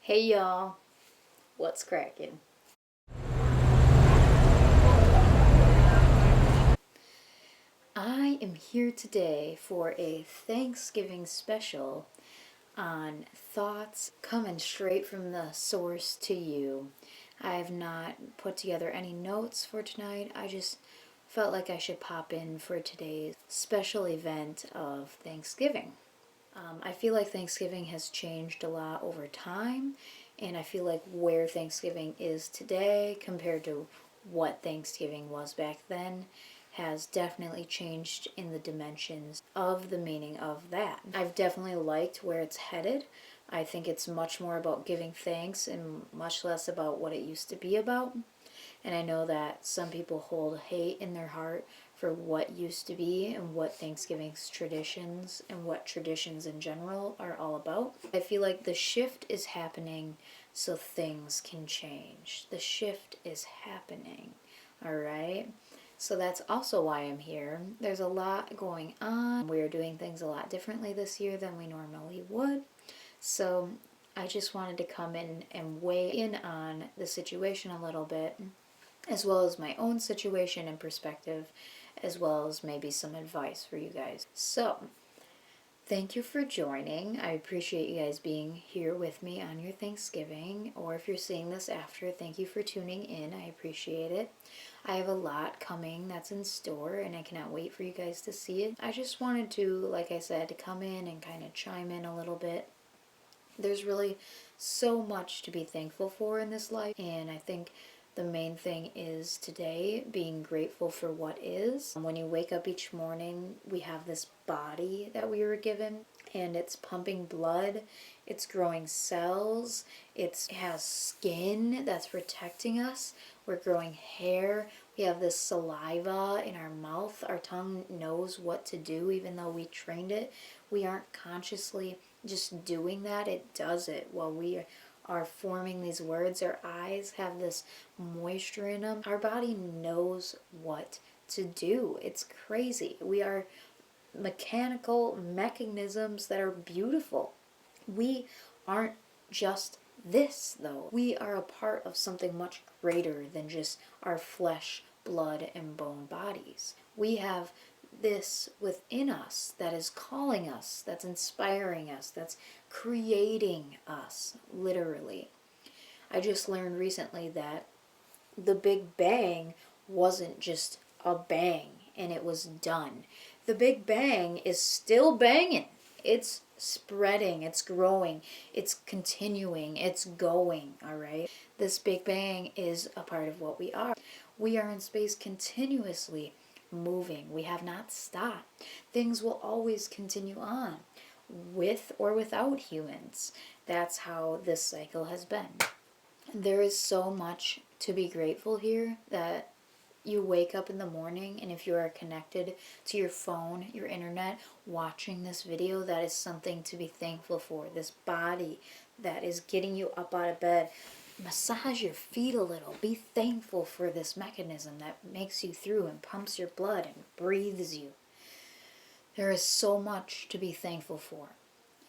Hey y'all, what's cracking? I am here today for a Thanksgiving special on thoughts coming straight from the source to you. I have not put together any notes for tonight. I just felt like I should pop in for today's special event of Thanksgiving. I feel like Thanksgiving has changed a lot over time, and I feel like where Thanksgiving is today compared to what Thanksgiving was back then has definitely changed in the dimensions of the meaning of that. I've definitely liked where it's headed. I think it's much more about giving thanks and much less about what it used to be about. And I know that some people hold hate in their heart for what used to be and what Thanksgiving's traditions and what traditions in general are all about. I feel like the shift is happening so things can change. The shift is happening, all right? So that's also why I'm here. There's a lot going on. We're doing things a lot differently this year than we normally would. So I just wanted to come in and weigh in on the situation a little bit, as well as my own situation and perspective, as well as maybe some advice for you guys. So, thank you for joining. I appreciate you guys being here with me on your Thanksgiving, or if you're seeing this after, thank you for tuning in. I appreciate it. I have a lot coming that's in store, and I cannot wait for you guys to see it. I just wanted to, like I said, to come in and kind of chime in a little bit. There's really so much to be thankful for in this life, and I think the main thing is today being grateful for what is. When you wake up each morning, we have this body that we were given, and it's pumping blood, it's growing cells, it has skin that's protecting us, we're growing hair, we have this saliva in our mouth, our tongue knows what to do even though we trained it. We aren't consciously just doing that, it does it while we are forming these words. Our eyes have this moisture in them. Our body knows what to do. It's crazy. We are mechanical mechanisms that are beautiful. We aren't just this, though. We are a part of something much greater than just our flesh, blood, and bone bodies. We have this within us that is calling us, that's inspiring us, that's creating us, literally. I just learned recently that the Big Bang wasn't just a bang and it was done. The Big Bang is still banging. It's spreading, it's growing, it's continuing, it's going, all right? This Big Bang is a part of what we are. We are in space continuously moving. We have not stopped. Things will always continue on, with or without humans. That's how this cycle has been. There is so much to be grateful here that you wake up in the morning, and if you are connected to your phone, your internet, watching this video, that is something to be thankful for. This body that is getting you up out of bed. Massage your feet a little. Be thankful for this mechanism that makes you through and pumps your blood and breathes you. There is so much to be thankful for.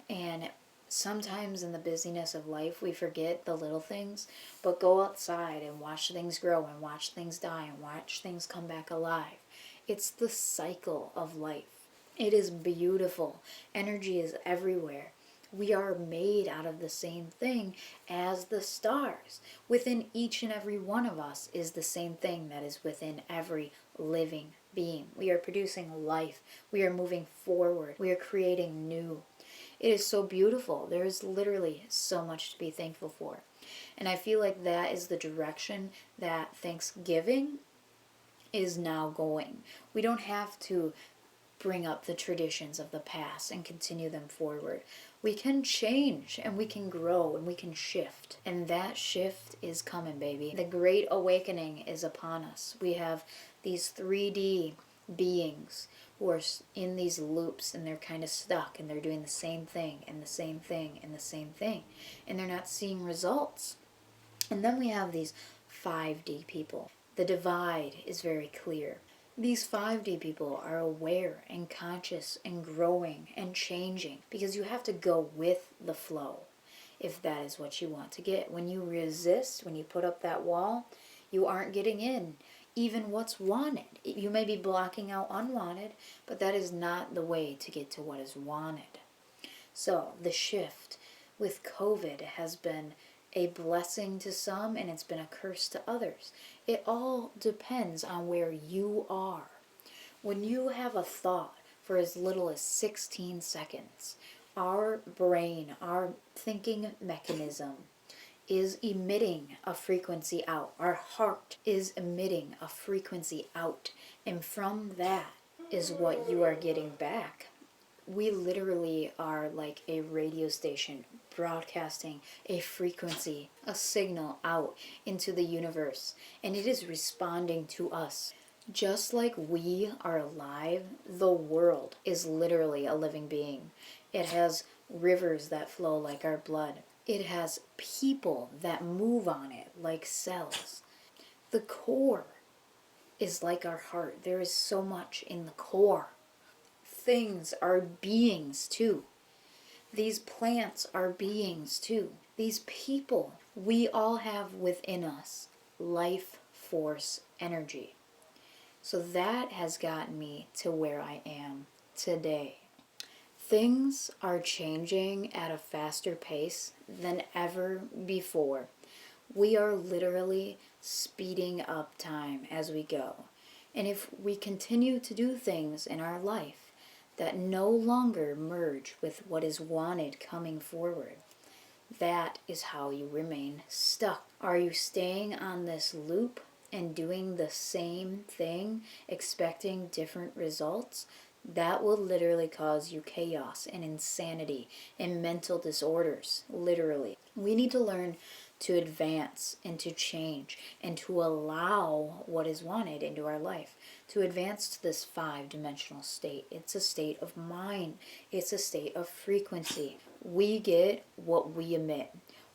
And sometimes in the busyness of life, we forget the little things, but go outside and watch things grow and watch things die and watch things come back alive. It's the cycle of life. It is beautiful. Energy is everywhere. We are made out of the same thing as the stars. Within each and every one of us is the same thing that is within every living being. We are producing life. We are moving forward. We are creating new. It is so beautiful. There is literally so much to be thankful for. And I feel like that is the direction that Thanksgiving is now going. We don't have to bring up the traditions of the past and continue them forward. We can change and we can grow and we can shift. And that shift is coming, baby. The Great Awakening is upon us. We have these 3D beings who are in these loops, and they're kind of stuck, and they're doing the same thing and the same thing and the same thing, and they're not seeing results. And then we have these 5D people. The divide is very clear. These 5D people are aware and conscious and growing and changing, because you have to go with the flow. if that is what you want to get. When you resist, when you put up that wall, you aren't getting in even what's wanted. You may be blocking out unwanted, but that is not the way to get to what is wanted. So the shift with COVID has been a blessing to some and it's been a curse to others. It all depends on where you are. When you have a thought for as little as 16 seconds, our brain, our thinking mechanism is emitting a frequency out. Our heart is emitting a frequency out. And from that is what you are getting back. We literally are like a radio station broadcasting a frequency, a signal out into the universe, and it is responding to us. Just like we are alive, the world is literally a living being. It has rivers that flow like our blood. It has people that move on it like cells. The core is like our heart. There is so much in the core. Things are beings too. These plants are beings too. These people, we all have within us life force energy. So that has gotten me to where I am today. Things are changing at a faster pace than ever before. We are literally speeding up time as we go. And if we continue to do things in our life that no longer merge with what is wanted coming forward, that is how you remain stuck. Are you staying on this loop and doing the same thing, expecting different results? That will literally cause you chaos and insanity and mental disorders, literally. We need to learn to advance and to change and to allow what is wanted into our life. To advance to this 5-dimensional state. It's a state of mind. It's a state of frequency. We get what we emit,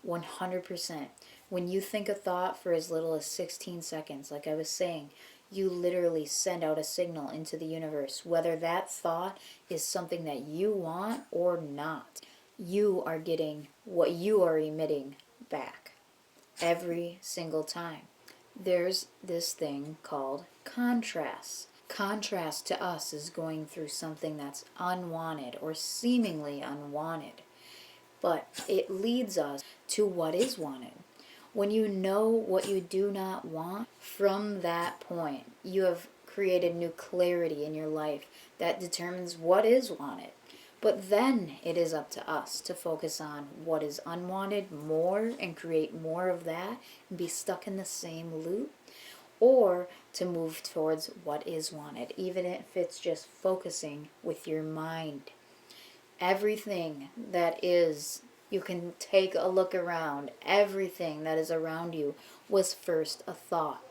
100%. When you think a thought for as little as 16 seconds, like I was saying, you literally send out a signal into the universe, whether that thought is something that you want or not. You are getting what you are emitting back every single time. There's this thing called contrast. Contrast to us is going through something that's unwanted or seemingly unwanted, but it leads us to what is wanted. When you know what you do not want, from that point, you have created new clarity in your life that determines what is wanted. But then it is up to us to focus on what is unwanted more and create more of that and be stuck in the same loop, or to move towards what is wanted, even if it's just focusing with your mind. Everything that is, you can take a look around, everything that is around you was first a thought.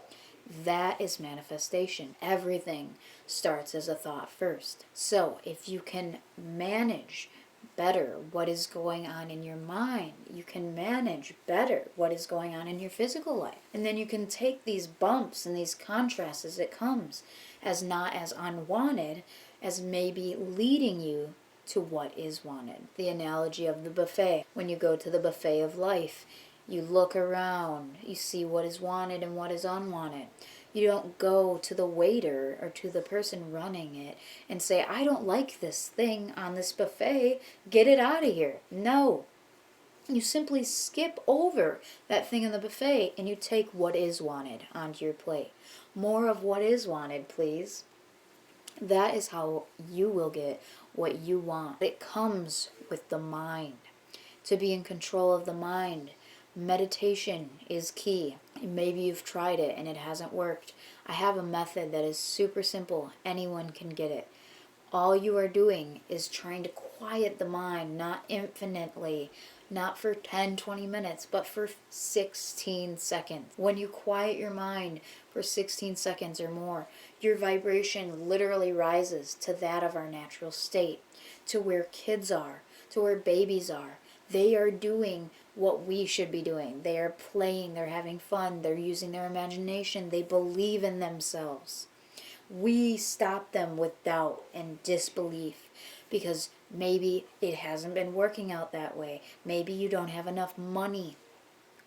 That is manifestation. Everything starts as a thought first. So if you can manage better what is going on in your mind, you can manage better what is going on in your physical life. And then you can take these bumps and these contrasts as it comes, as not as unwanted, as maybe leading you to what is wanted. The analogy of the buffet. When you go to the buffet of life, you look around, you see what is wanted and what is unwanted. You don't go to the waiter or to the person running it and say, I don't like this thing on this buffet, get it out of here. No. You simply skip over that thing in the buffet and you take what is wanted onto your plate. More of what is wanted, please. That is how you will get what you want. It comes with the mind. To be in control of the mind, meditation is key. Maybe you've tried it and it hasn't worked. I have a method that is super simple. Anyone can get it. All you are doing is trying to quiet the mind, not infinitely, not for 10, 20 minutes, but for 16 seconds. When you quiet your mind for 16 seconds or more, your vibration literally rises to that of our natural state, to where kids are, to where babies are. They are doing what we should be doing. They are playing, they're having fun, they're using their imagination, they believe in themselves. We stop them with doubt and disbelief because Maybe it hasn't been working out that way. Maybe you don't have enough money.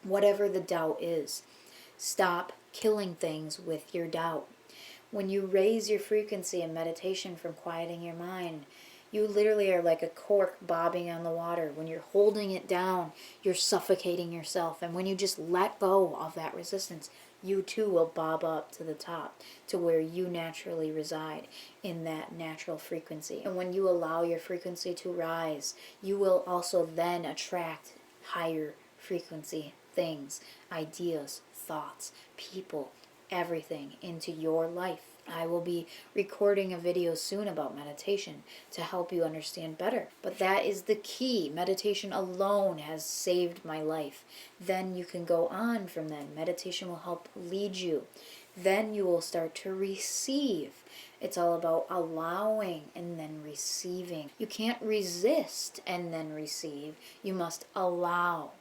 Whatever the doubt is, stop killing things with your doubt. When you raise your frequency in meditation from quieting your mind, you literally are like a cork bobbing on the water. When you're holding it down, you're suffocating yourself. And when you just let go of that resistance, you too will bob up to the top, to where you naturally reside in that natural frequency. And when you allow your frequency to rise, you will also then attract higher frequency things, ideas, thoughts, people, everything into your life. I will be recording a video soon about meditation to help you understand better. But that is the key. Meditation alone has saved my life. Then you can go on from then. Meditation will help lead you. Then you will start to receive. It's all about allowing and then receiving. You can't resist and then receive. You must allow.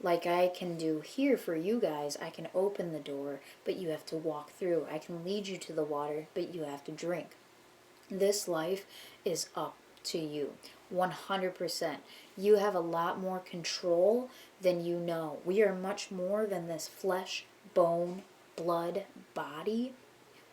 Like I can do here for you guys, I can open the door, but you have to walk through. I can lead you to the water, but you have to drink. This life is up to you, 100%. You have a lot more control than you know. We are much more than this flesh, bone, blood, body.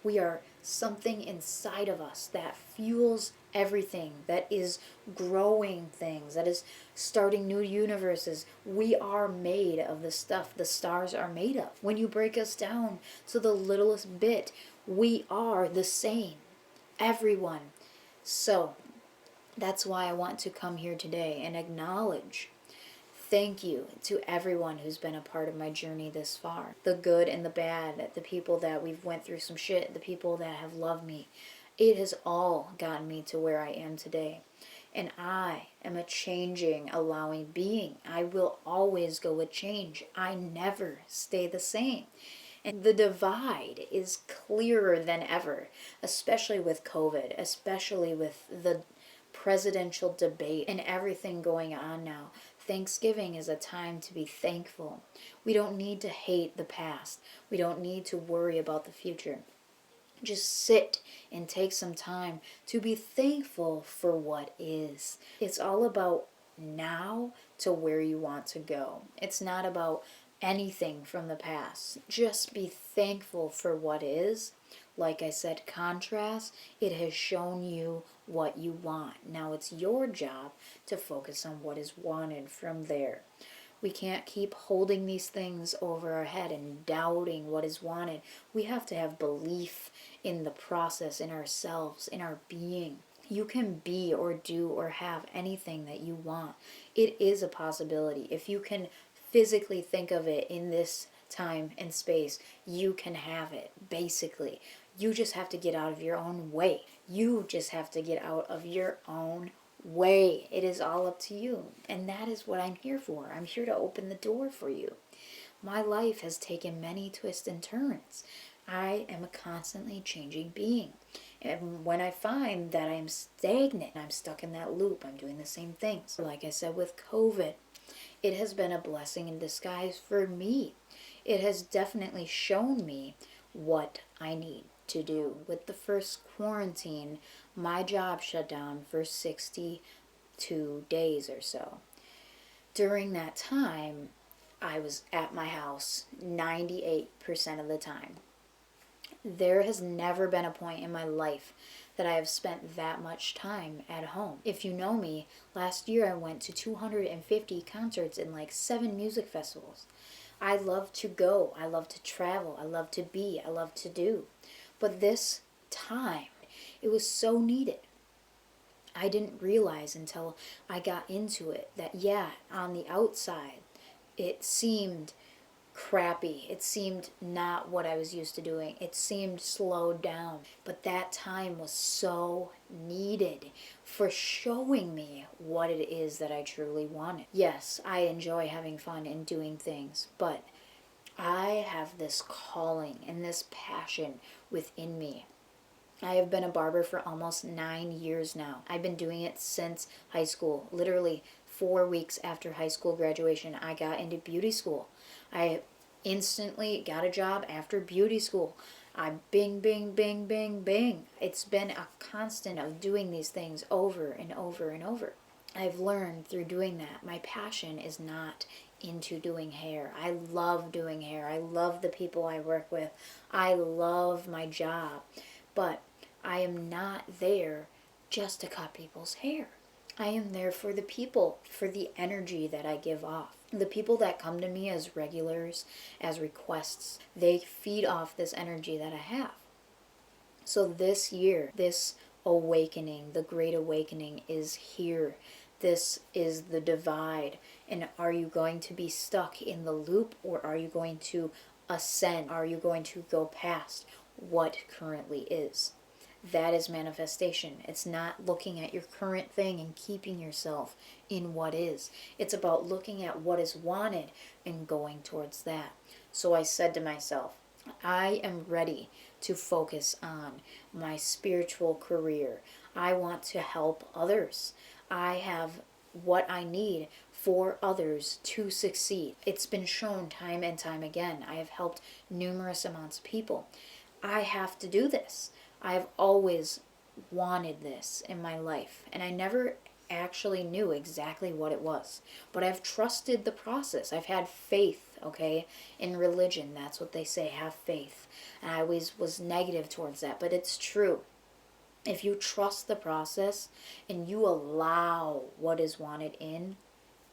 We are something inside of us that fuels everything, that is growing things, that is starting new universes. We are made of the stuff the stars are made of. When you break us down to the littlest bit, we are the same. Everyone. So, that's why I want to come here today and acknowledge. Thank you to everyone who's been a part of my journey this far. The good and the bad, the people that we've went through some shit, the people that have loved me. It has all gotten me to where I am today. And I am a changing, allowing being. I will always go with change. I never stay the same. And the divide is clearer than ever, especially with COVID, especially with the presidential debate and everything going on now. Thanksgiving is a time to be thankful. We don't need to hate the past. We don't need to worry about the future. Just sit and take some time to be thankful for what is. It's all about now to where you want to go. It's not about anything from the past. Just be thankful for what is. Like I said, contrast, it has shown you what you want. Now it's your job to focus on what is wanted from there. We can't keep holding these things over our head and doubting what is wanted. We have to have belief in the process, in ourselves, in our being. You can be or do or have anything that you want. It is a possibility. If you can physically think of it in this time and space, you can have it, basically. You just have to get out of your own way. You just have to get out of your own way. It is all up to you. And that is what I'm here for. I'm here to open the door for you. My life has taken many twists and turns. I am a constantly changing being. And when I find that I'm stagnant, I'm stuck in that loop, I'm doing the same things. Like I said with COVID, it has been a blessing in disguise for me. It has definitely shown me what I need to do. With the first quarantine, my job shut down for 62 days or so. During that time, I was at my house 98% of the time. There has never been a point in my life that I have spent that much time at home. If you know me, last year I went to 250 concerts in like 7 music festivals. I love to go, I love to travel, I love to be, I love to do. But this time, it was so needed. I didn't realize until I got into it that, yeah, on the outside, it seemed crappy. It seemed not what I was used to doing. It seemed slowed down. But that time was so needed for showing me what it is that I truly wanted. Yes, I enjoy having fun and doing things, but I have this calling and this passion within me. I have been a barber for almost 9 years now. I've been doing it since high school. Literally 4 weeks after high school graduation, I got into beauty school. I instantly got a job after beauty school. I'm bing, bing, bing, bing, bing. It's been a constant of doing these things over and over and over. I've learned through doing that, my passion is not into doing hair. I love doing hair. I love the people I work with. I love my job. But I am not there just to cut people's hair. I am there for the people, for the energy that I give off. The people that come to me as regulars, as requests, they feed off this energy that I have. So this year, this awakening, the great awakening is here. This is the divide. And are you going to be stuck in the loop, or are you going to ascend? Are you going to go past what currently is? That is manifestation. It's not looking at your current thing and keeping yourself in what is. It's about looking at what is wanted and going towards that. So I said to myself, I am ready to focus on my spiritual career. I want to help others. I have what I need for others to succeed. It's been shown time and time again. I have helped numerous amounts of people. I have to do this. I've always wanted this in my life, and I never actually knew exactly what it was. But I've trusted the process. I've had faith, okay? In religion, that's what they say, have faith. And I always was negative towards that, but it's true. If you trust the process and you allow what is wanted in,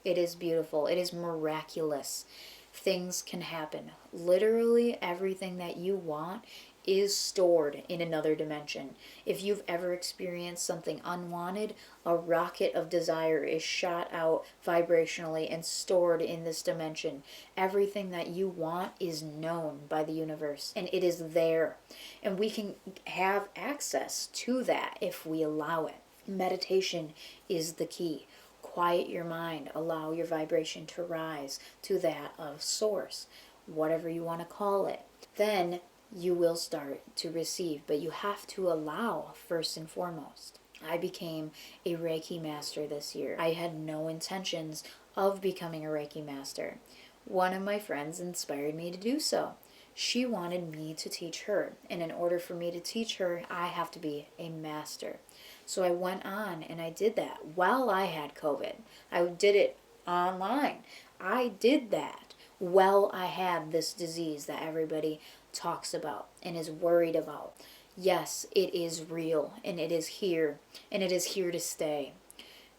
it is beautiful. It is miraculous. Things can happen. Literally everything that you want is stored in another dimension. If you've ever experienced something unwanted, a rocket of desire is shot out vibrationally and stored in this dimension. Everything that you want is known by the universe, and it is there. And we can have access to that if we allow it. Meditation is the key. Quiet your mind, allow your vibration to rise to that of source, whatever you want to call it. Then you will start to receive, but you have to allow first and foremost. I became a Reiki master this year. I had no intentions of becoming a Reiki master. One of my friends inspired me to do so. She wanted me to teach her, and in order for me to teach her, I have to be a master. So I went on and I did that while I had COVID. I did it online. I did that while I had this disease that everybody talks about and is worried about. Yes, it is real, and it is here, and it is here to stay.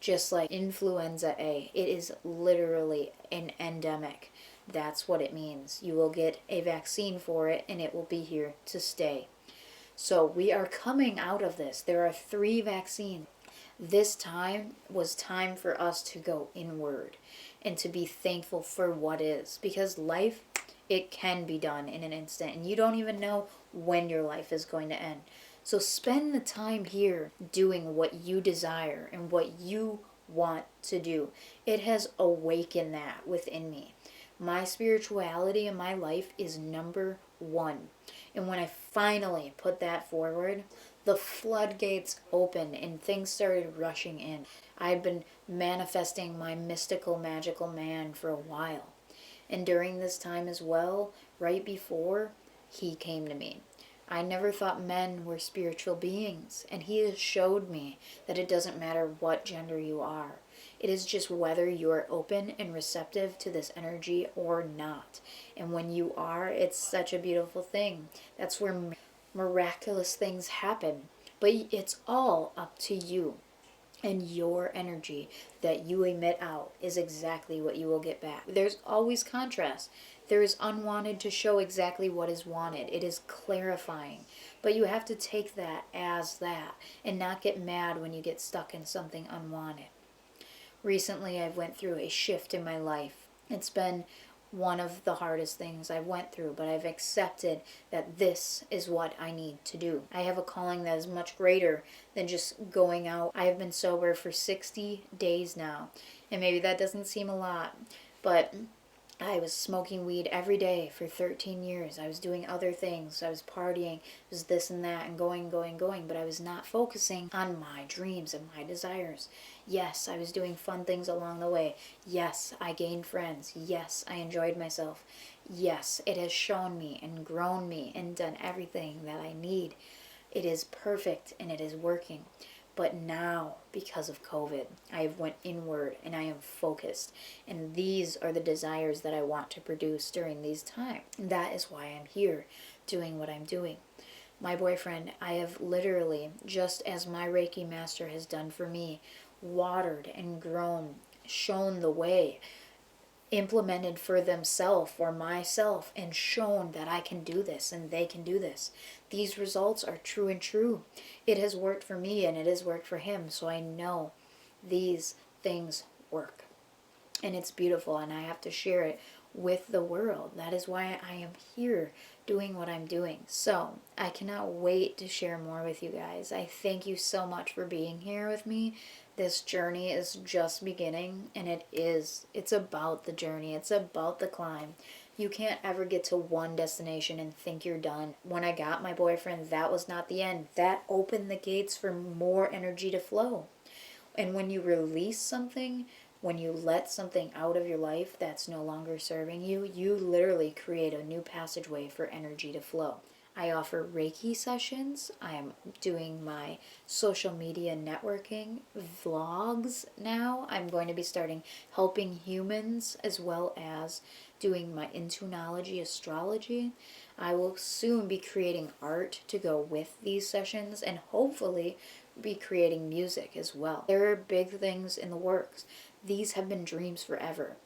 Just like influenza A, it is literally an endemic. That's what it means. You will get a vaccine for it, and it will be here to stay. So we are coming out of this. There are 3 vaccines. This time was time for us to go inward and to be thankful for what is. Because life, it can be done in an instant. And you don't even know when your life is going to end. So spend the time here doing what you desire and what you want to do. It has awakened that within me. My spirituality in my life is number 1. And when I finally put that forward, the floodgates opened and things started rushing in. I've been manifesting my mystical, magical man for a while. And during this time as well, right before, he came to me. I never thought men were spiritual beings, and he has showed me that it doesn't matter what gender you are. It is just whether you are open and receptive to this energy or not. And when you are, it's such a beautiful thing. That's where miraculous things happen. But it's all up to you. And your energy that you emit out is exactly what you will get back. There's always contrast. There is unwanted to show exactly what is wanted. It is clarifying. But you have to take that as that and not get mad when you get stuck in something unwanted. Recently, I went through a shift in my life. It's been one of the hardest things I went through, but I've accepted that this is what I need to do. I have a calling that is much greater than just going out. I have been sober for 60 days now, and maybe that doesn't seem a lot, but I was smoking weed every day for 13 years. I was doing other things. I was partying. It was this and that and going, but I was not focusing on my dreams and my desires. Yes, I was doing fun things along the way. Yes, I gained friends. Yes, I enjoyed myself. Yes, it has shown me and grown me and done everything that I need. It is perfect and it is working. But now, because of COVID, I have went inward and I am focused. And these are the desires that I want to produce during these times. And that is why I'm here doing what I'm doing. My boyfriend, I have literally, just as my Reiki master has done for me, watered and grown, shown the way, implemented for themselves or myself, and shown that I can do this and they can do this. These results are true and true. It has worked for me and it has worked for him, so I know these things work. And it's beautiful, and I have to share it with the world. That is why I am here doing what I'm doing. So I cannot wait to share more with you guys. I thank you so much for being here with me. This journey is just beginning, and it's about the journey. It's about the climb. You can't ever get to one destination and think you're done. When I got my boyfriend, that was not the end. That opened the gates for more energy to flow. And when you release something, when you let something out of your life that's no longer serving you, you literally create a new passageway for energy to flow. I offer Reiki sessions. I am doing my social media networking vlogs now. I'm going to be starting helping humans as well as doing my Intuinology astrology. I will soon be creating art to go with these sessions and hopefully be creating music as well. There are big things in the works. These have been dreams forever.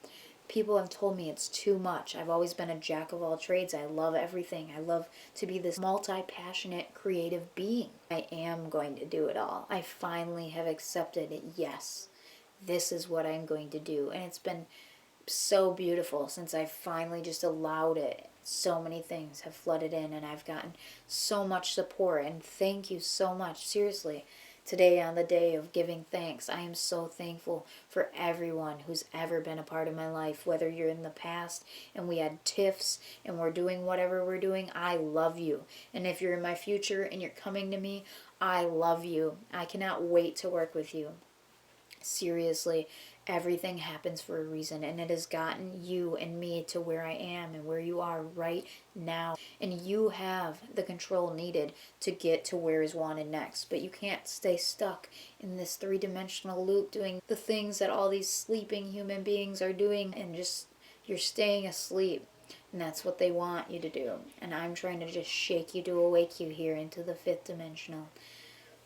People have told me it's too much. I've always been a jack of all trades. I love everything. I love to be this multi-passionate, creative being. I am going to do it all. I finally have accepted it. Yes, this is what I'm going to do. And it's been so beautiful since I finally just allowed it. So many things have flooded in and I've gotten so much support, and thank you so much. Seriously, today on the day of giving thanks, I am so thankful for everyone who's ever been a part of my life, whether you're in the past and we had tiffs and we're doing whatever we're doing. I love you. And if you're in my future and you're coming to me, I love you. I cannot wait to work with you. Seriously, everything happens for a reason, and it has gotten you and me to where I am and where you are right now. And you have the control needed to get to where is wanted next. But you can't stay stuck in this three-dimensional loop doing the things that all these sleeping human beings are doing, and just you're staying asleep. And that's what they want you to do. And I'm trying to just shake you to awake you here into the fifth dimensional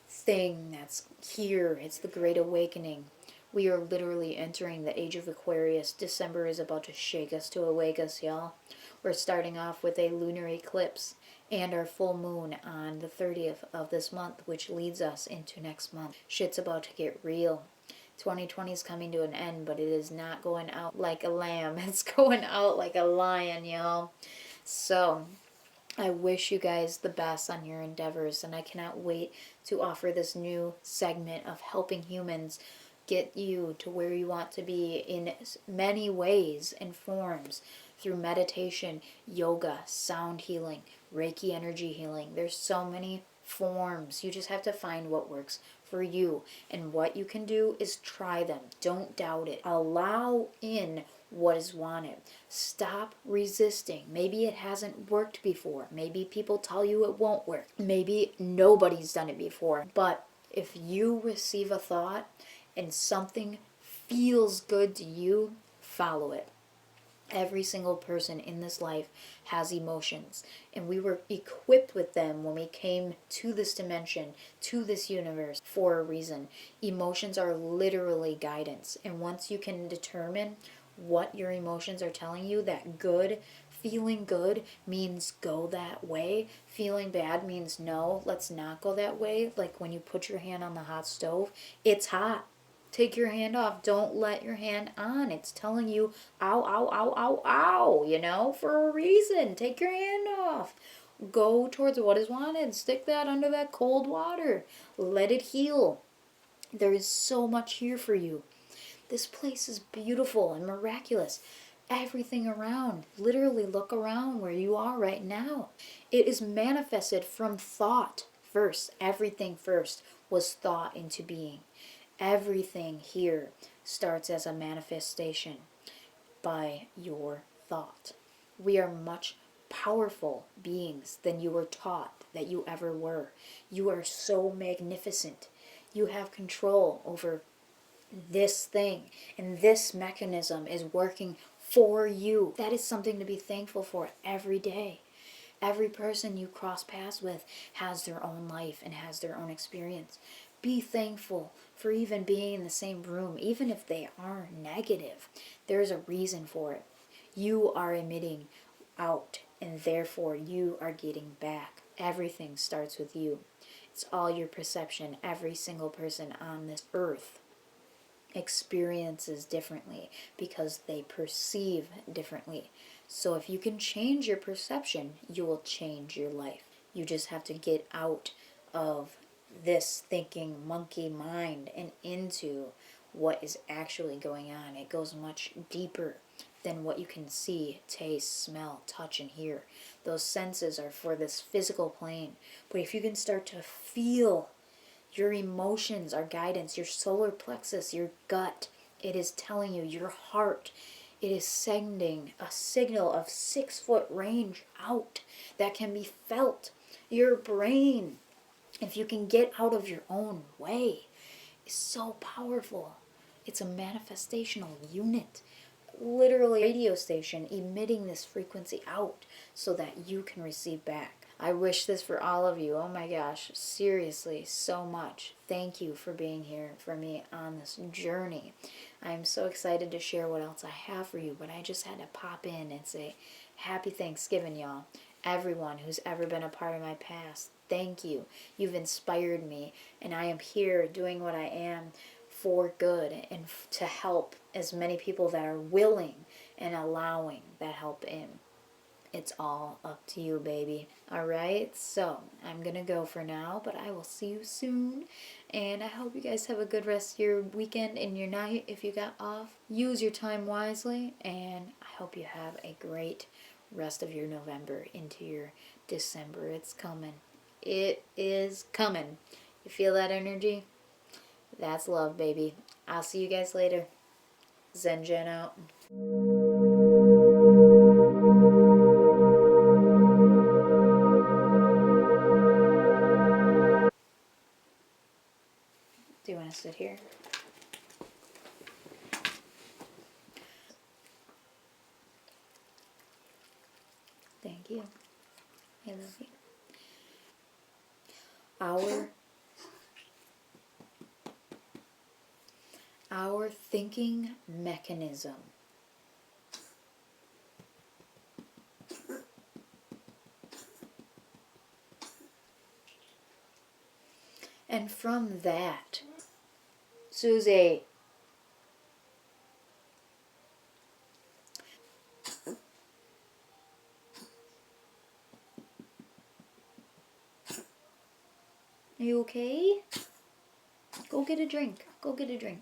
thing that's here. It's the Great Awakening. We are literally entering the age of Aquarius. December is about to shake us to awake us, y'all. We're starting off with a lunar eclipse and our full moon on the 30th of this month, which leads us into next month. Shit's about to get real. 2020 is coming to an end, but it is not going out like a lamb. It's going out like a lion, y'all. So I wish you guys the best on your endeavors, and I cannot wait to offer this new segment of helping humans get you to where you want to be in many ways and forms, through meditation, yoga, sound healing, Reiki energy healing. There's so many forms. You just have to find what works for you, and what you can do is try them. Don't doubt it. Allow in what is wanted. Stop resisting. Maybe it hasn't worked before. Maybe people tell you it won't work. Maybe nobody's done it before. But if you receive a thought and something feels good to you, follow it. Every single person in this life has emotions, and we were equipped with them when we came to this dimension, to this universe, for a reason. Emotions are literally guidance, and once you can determine what your emotions are telling you, that feeling good means go that way, feeling bad means no, let's not go that way. Like when you put your hand on the hot stove, it's hot. Take your hand off. Don't let your hand on. It's telling you, ow, ow, ow, ow, ow, for a reason. Take your hand off. Go towards what is wanted. Stick that under that cold water. Let it heal. There is so much here for you. This place is beautiful and miraculous. everything around. Literally look around where you are right now. It is manifested from thought first. Everything first was thought into being. Everything here starts as a manifestation by your thought. We are much powerful beings than you were taught that you ever were. You are so magnificent. You have control over this thing, and this mechanism is working for you. That is something to be thankful for every day. Every person you cross paths with has their own life and has their own experience. Be thankful for even being in the same room, even if they are negative. There's a reason for it. You are emitting out, and therefore you are getting back. Everything starts with you. It's all your perception. Every single person on this earth experiences differently because they perceive differently. So if you can change your perception, you will change your life. You just have to get out of this thinking monkey mind and into what is actually going on. It goes much deeper than what you can see, taste, smell, touch, and hear. Those senses are for this physical plane. But if you can start to feel your emotions are guidance, your solar plexus, your gut, it is telling you, your heart, it is sending a signal of 6-foot range out that can be felt. Your brain, if you can get out of your own way, is so powerful. It's a manifestational unit. Literally a radio station emitting this frequency out so that you can receive back. I wish this for all of you. Oh my gosh, seriously, so much. Thank you for being here for me on this journey. I'm so excited to share what else I have for you, but I just had to pop in and say happy Thanksgiving, y'all. Everyone who's ever been a part of my past, thank you. You've inspired me, and I am here doing what I am for good and to help as many people that are willing and allowing that help in. It's all up to you, baby. All right, so I'm going to go for now, but I will see you soon. And I hope you guys have a good rest of your weekend and your night if you got off. Use your time wisely, and I hope you have a great rest of your November into your December. It's coming. It is coming. You feel that energy? That's love, baby. I'll see you guys later. Zen Jen out. Do you want to sit here? Thank you. I love you. Our thinking mechanism. And from that, Susie, are you okay? Go get a drink. Go get a drink.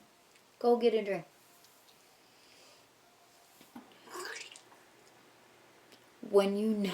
Go get a drink. When you know